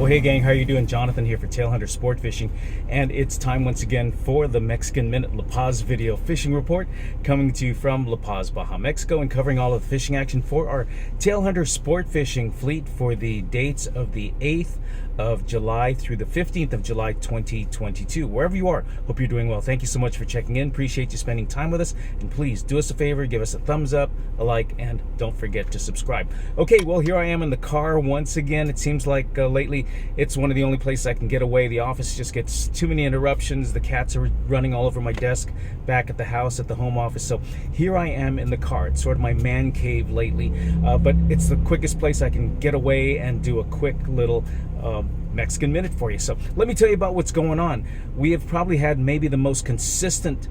Well, hey gang, how you doing? Jonathan here for Tailhunter Sportfishing, and it's time once again for the Mexican Minute La Paz video fishing report, coming to you from La Paz, Baja, Mexico, and covering all of the fishing action for our Tailhunter Sportfishing fleet for the dates of the 8th of July through the 15th of July 2022. Wherever you are, hope you're doing well. Thank you so much for checking in. Appreciate you spending time with us, and please do us a favor, give us a thumbs up, a like, and don't forget to subscribe. Okay, well, here I am in the car once again. It seems like lately it's one of the only places I can get away. The office just gets too many interruptions. The cats are running all over my desk back at the house, at the home office. So here I am in the car. It's sort of my man cave lately, but it's the quickest place I can get away and do a quick little Mexican Minute for you. So let me tell you about what's going on. We have probably had maybe the most consistent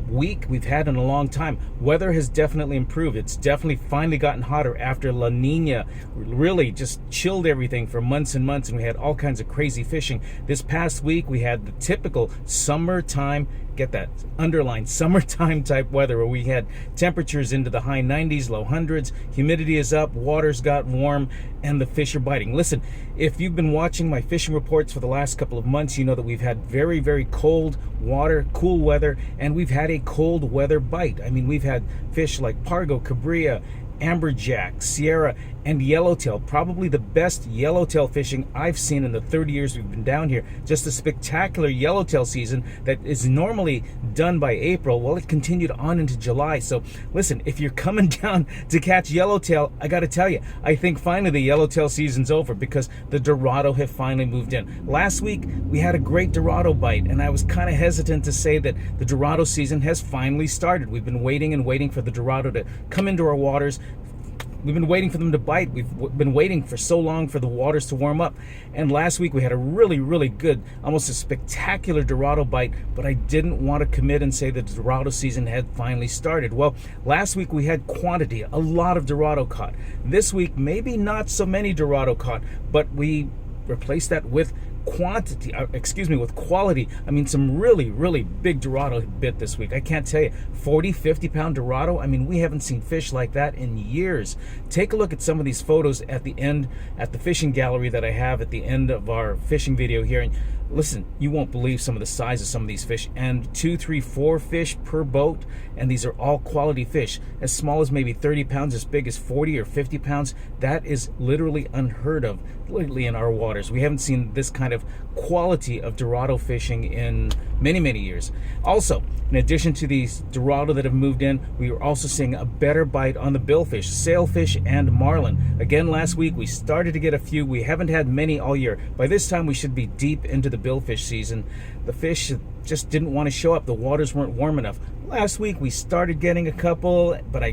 week we've had in a long time. Weather has definitely improved. It's definitely finally gotten hotter after La Nina really just chilled everything for months and months, and we had all kinds of crazy fishing. This past week we had the typical summertime, get that, underline, summertime type weather, where we had temperatures into the high 90s, low hundreds, humidity is up, waters got warm, and the fish are biting. Listen, if you've been watching my fishing reports for the last couple of months, you know that we've had very, very cold water, cool weather, and we've had a cold weather bite. I mean, we've had fish like Pargo, Cabria, Amberjack, Sierra, and Yellowtail. Probably the best yellowtail fishing I've seen in the 30 years we've been down here. Just a spectacular yellowtail season that is normally done by April. Well, it continued on into July. So listen, if you're coming down to catch yellowtail, I got to tell you, I think finally the yellowtail season's over, because the Dorado have finally moved in. Last week we had a great Dorado bite, and I was kind of hesitant to say that the Dorado season has finally started. We've been waiting and waiting for the Dorado to come into our waters. We've been waiting for them to bite. We've been waiting for so long for the waters to warm up. And last week we had a really, really good, almost a spectacular Dorado bite, but I didn't want to commit and say that the Dorado season had finally started. Well, last week we had quantity, a lot of Dorado caught. This week, maybe not so many Dorado caught, but we replaced that with with quality. I mean, some really, really big Dorado bit this week. I can't tell you, 40, 50 pound Dorado. I mean, we haven't seen fish like that in years. Take a look at some of these photos at the end, at the fishing gallery that I have at the end of our fishing video here. And listen, you won't believe some of the size of some of these fish, and 2, 3, 4 fish per boat, and these are all quality fish, as small as maybe 30 pounds, as big as 40 or 50 pounds. That is literally unheard of lately in our waters. We haven't seen this kind of quality of Dorado fishing in many, many years. Also, in addition to these Dorado that have moved in, we are also seeing a better bite on the billfish, sailfish, and marlin. Again, last week we started to get a few. We haven't had many all year. By this time we should be deep into the billfish season. The fish just didn't want to show up. The waters weren't warm enough. Last week we started getting a couple, but I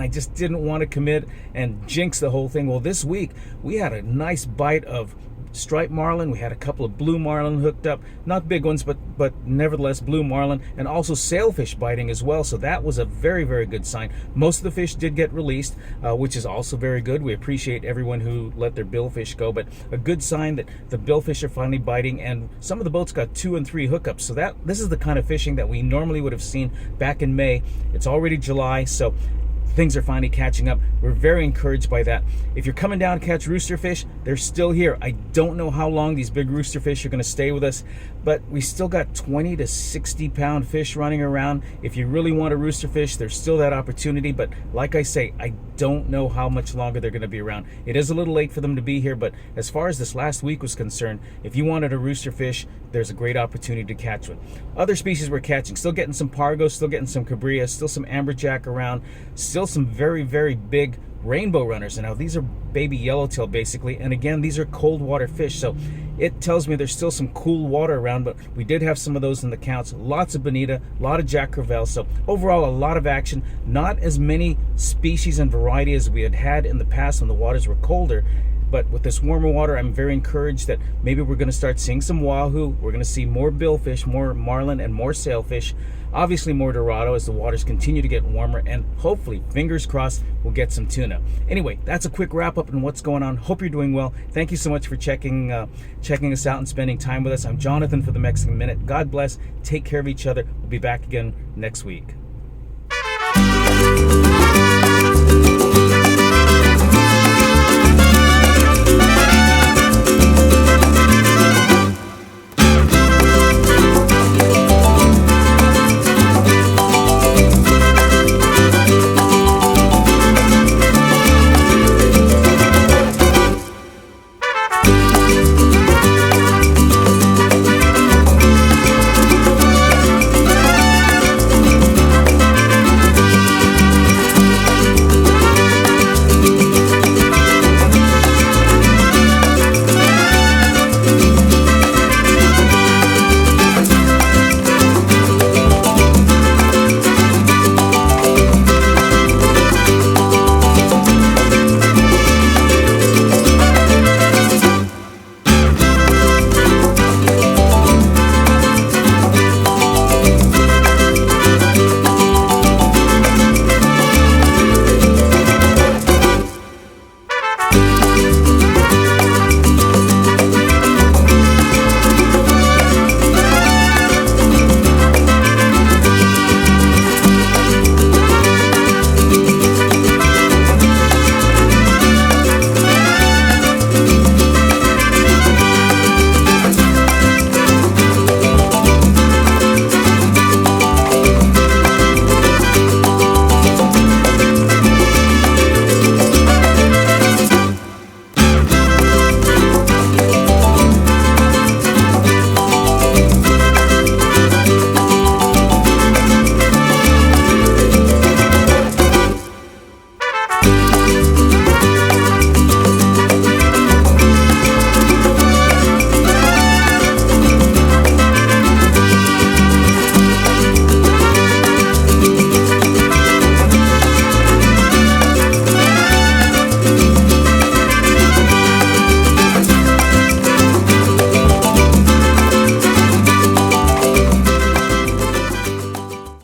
just didn't want to commit and jinx the whole thing. Well, this week we had a nice bite of striped marlin. We had a couple of blue marlin hooked up, not big ones, but nevertheless blue marlin, and also sailfish biting as well. So that was a very, very good sign. Most of the fish did get released, which is also very good. We appreciate everyone who let their billfish go, but a good sign that the billfish are finally biting, and some of the boats got 2 and 3 hookups. So this is the kind of fishing that we normally would have seen back in May. It's already July, so things are finally catching up. We're very encouraged by that. If you're coming down to catch rooster fish, they're still here. I don't know how long these big rooster fish are going to stay with us, but we still got 20 to 60 pound fish running around. If you really want a rooster fish, there's still that opportunity, but like I say, I don't know how much longer they're going to be around. It is a little late for them to be here, but as far as this last week was concerned, if you wanted a rooster fish, there's a great opportunity to catch one. Other species we're catching, still getting some Pargo, still getting some Cabria, still some Amberjack around, still some very, very big rainbow runners. And now these are baby yellowtail basically, and again, these are cold water fish, so it tells me there's still some cool water around, but we did have some of those in the counts. Lots of bonita, a lot of Jack Crevalle. So overall, a lot of action. Not as many species and variety as we had in the past when the waters were colder, but with this warmer water, I'm very encouraged that maybe we're going to start seeing some wahoo. We're going to see more billfish, more marlin, and more sailfish. Obviously more Dorado as the waters continue to get warmer, and hopefully, fingers crossed, we'll get some tuna. Anyway, that's a quick wrap up on what's going on. Hope you're doing well. Thank you so much for checking us out and spending time with us. I'm Jonathan for the Mexican Minute. God bless. Take care of each other. We'll be back again next week.